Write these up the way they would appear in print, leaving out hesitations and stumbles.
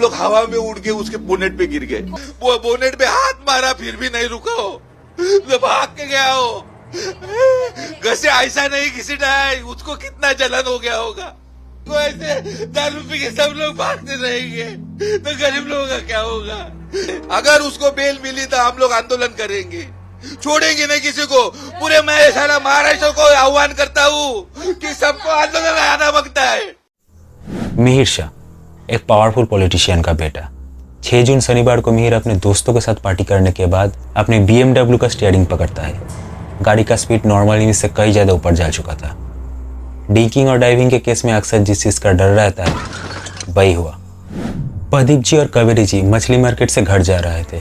लोग हवा में उड़ के उसके बोनेट पे गिर गए। वो बोनेट पे हाथ मारा फिर भी नहीं रुका हो, तो भाग के गया हो। वैसे ऐसा नहीं किसी टाइम उसको कितना जलन हो गया होगा। तो ऐसे दारू पी के सब लोग भागते रहेंगे तो गरीब लोगों का क्या होगा। अगर उसको बेल मिली तो हम लोग आंदोलन करेंगे, छोड़ेंगे नहीं किसी को। पूरे मैं सारा महाराष्ट्र को आह्वान करता हूँ कि सबको आंदोलन आना मांगता है। मिहिर शाह एक पावरफुल पॉलिटिशियन का बेटा। 6 जून शनिवार को मिहिर अपने दोस्तों के साथ पार्टी करने के बाद अपने BMW का स्टीयरिंग पकड़ता है। गाड़ी का स्पीड नॉर्मल लिमिट से कई ज़्यादा ऊपर जा चुका था। ड्रिंकिंग और ड्राइविंग के केस में अक्सर जिस चीज़ का डर रहता है वही हुआ। प्रदीप जी और कावेरी जी मछली मार्केट से घर जा रहे थे।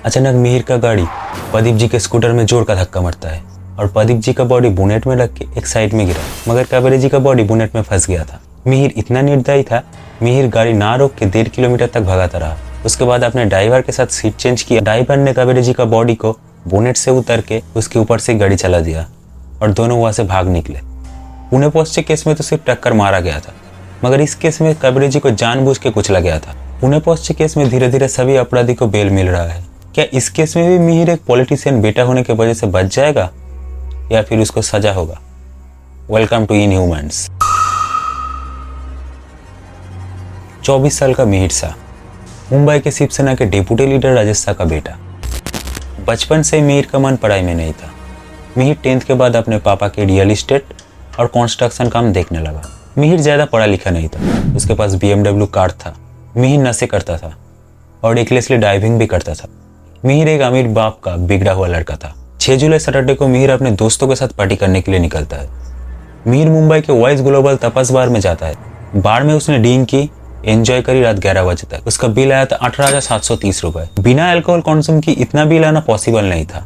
अचानक मिहिर का गाड़ी प्रदीप जी के स्कूटर में जोर का धक्का मारता है और प्रदीप जी का बॉडी बोनेट में लग के एक साइड में गिरा, मगर कावेरी जी का बॉडी बोनेट में फंस गया था। मिहिर इतना निर्दयी था, मिहिर गाड़ी ना रोक के 1.5 किलोमीटर तक भगाता रहा। उसके बाद अपने ड्राइवर के साथ सीट चेंज किया। ड्राइवर ने कावेरी जी का बॉडी को बोनेट से उतर के उसके ऊपर से गाड़ी चला दिया और दोनों वहां से भाग निकले। पुणे पहुंचे केस में तो सिर्फ टक्कर मारा गया था, मगर इस केस में कावेरी जी को जानबूझ के कुचला गया था। पुणे पहुंचे केस में धीरे धीरे सभी अपराधी को बेल मिल रहा है। क्या इस केस में भी मिहिर एक पॉलिटिशियन बेटा होने की वजह से बच जाएगा या फिर उसको सजा होगा? Welcome to इनह्यूमन्स। 24 साल का मिहिर शाह मुंबई के शिवसेना के डिप्टी लीडर राजेश शाह का बेटा। बचपन से मिहिर का मन पढ़ाई में नहीं था। मिहिर 10th के बाद अपने पापा के रियल इस्टेट और कंस्ट्रक्शन काम देखने लगा। मिहिर ज़्यादा पढ़ा लिखा नहीं था। उसके पास BMW कार था। मिहिर नशे करता था और रिकलेसली ड्राइविंग भी करता था। मिहिर एक अमीर बाप का बिगड़ा हुआ लड़का था। 6 जुलाई सैटरडे को मिहिर अपने दोस्तों के साथ पार्टी करने के लिए निकलता है। मिहिर मुंबई के वॉइस ग्लोबल तपस बार में जाता है। बार में उसने ड्रिंक की, एंजॉय करी। रात 11 बजे तक उसका बिल आया था 18,730 रुपए। बिना अल्कोहल कंज्यूम की इतना बिल आना पॉसिबल नहीं था।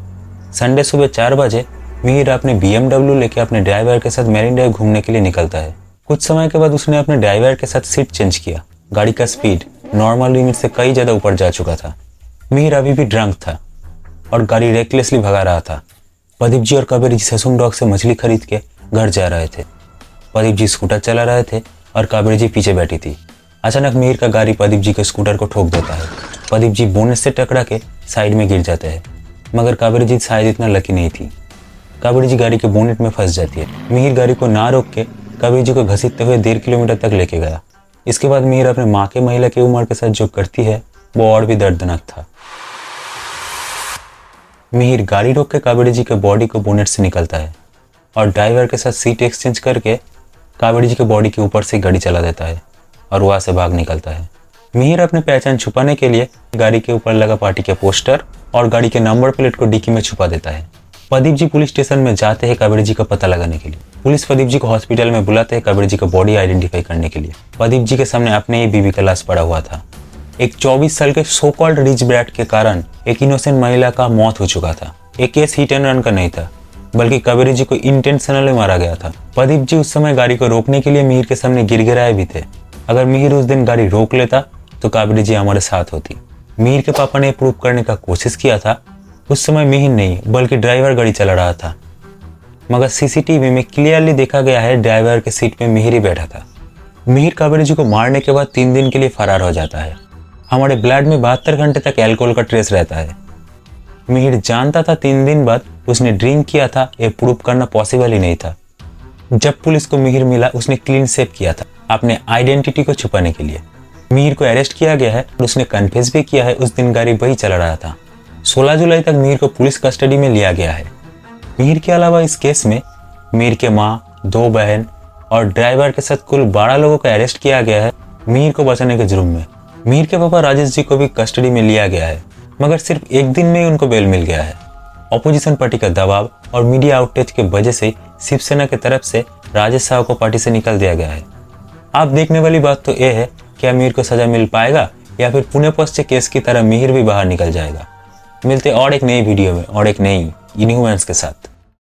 संडे सुबह 4 बजे मिहिर अपने BMW लेके अपने ड्राइवर के साथ मैरिन ड्राइव घूमने के लिए निकलता है। कुछ समय के बाद उसने अपने ड्राइवर के साथ सीट चेंज किया। गाड़ी का स्पीड नॉर्मल लिमिट से कई ज़्यादा ऊपर जा चुका था। मिहिर अभी भी ड्रंक था और गाड़ी रेकलेसली भगा रहा था। प्रदीप जी और कावेरी जी ससुम डॉग से मछली खरीद के घर जा रहे थे। प्रदीप जी स्कूटर चला रहे थे और कावेरी जी पीछे बैठी थी। अचानक मिहिर का गाड़ी प्रदीप जी के स्कूटर को ठोक देता है। प्रदीप जी बोनेट से टकरा के साइड में गिर जाते हैं, मगर कावेरी जी शायद इतना लकी नहीं थी। कावेरी जी गाड़ी के बोनेट में फंस जाती है। मिहिर गाड़ी को ना रोक के कावेरी जी को घसीटते हुए 1.5 किलोमीटर तक लेके गया। इसके बाद मिहिर अपने माँ के महिला की उम्र के साथ जो करती है वो और भी दर्दनाक था। मिहिर गाड़ी रोक के कावेरी जी के बॉडी को बोनेट से निकलता है और ड्राइवर के साथ सीट एक्सचेंज करके कावेरी जी के बॉडी के ऊपर से गाड़ी चला देता है और वहां से भाग निकलता है। मिहिर अपने पहचान छुपाने के लिए गाड़ी के ऊपर लगा पार्टी के पोस्टर और गाड़ी के नंबर प्लेट को डिक्की में छुपा देता है। प्रदीप जी पुलिस स्टेशन में जाते हैं कावेरी जी का पता लगाने के लिए। पुलिस प्रदीप जी को हॉस्पिटल में बुलाते हैं कावेरी जी का बॉडी आइडेंटिफाई करने के लिए। प्रदीप जी के सामने अपने ही बीवी का लाश पड़ा हुआ था। एक 24 साल के सो कॉल्ड रिच ब्रैट के कारण एक इनोसेंट महिला का मौत हो चुका था। एक केस हिट एंड रन का नहीं था, बल्कि कावेरी जी को इंटेंशनली मारा गया था। प्रदीप जी उस समय गाड़ी को रोकने के लिए मिहिर के सामने गिड़गिड़ाए भी थे। अगर मिहिर उस दिन गाड़ी रोक लेता तो कावेरी जी हमारे साथ होती। मिहिर के पापा ने प्रूव करने का कोशिश किया था। उस समय मिहिर नहीं बल्कि ड्राइवर गाड़ी चला रहा था, मगर CCTV में क्लियरली देखा गया है ड्राइवर के सीट में मिहिर ही बैठा था। मिहिर कावेरी जी को मारने के बाद 3 दिन के लिए फरार हो जाता है। हमारे ब्लड में 72 घंटे तक अल्कोहल का ट्रेस रहता है। मिहिर जानता था 3 दिन बाद उसने ड्रिंक किया था, ये प्रूव करना पॉसिबल ही नहीं था। जब पुलिस को मिहिर मिला उसने क्लीन शेव किया था अपने आइडेंटिटी को छुपाने के लिए। मिहिर को अरेस्ट किया गया है और उसने कन्फेस भी किया है उस दिन गाड़ी वही चला रहा था। 16 जुलाई तक मिहिर को पुलिस कस्टडी में लिया गया है। मिहिर के अलावा इस केस में मिहिर के माँ, 2 बहन और ड्राइवर के साथ कुल 12 लोगों को अरेस्ट किया गया है मिहिर को बचाने के जुर्म में। मिहिर के पापा राजेश जी को भी कस्टडी में लिया गया है, मगर सिर्फ 1 दिन में ही उनको बेल मिल गया है। ऑपोजिशन पार्टी का दबाव और मीडिया आउटरीच की वजह से शिवसेना की तरफ से राजेश शाह को पार्टी से निकाल दिया गया है। आप देखने वाली बात तो यह है क्या मिहिर को सजा मिल पाएगा या फिर पुणे पहुंचे केस की तरह मिहिर भी बाहर निकल जाएगा। मिलते और एक नई वीडियो में और एक नई इनह्यूमन्स के साथ।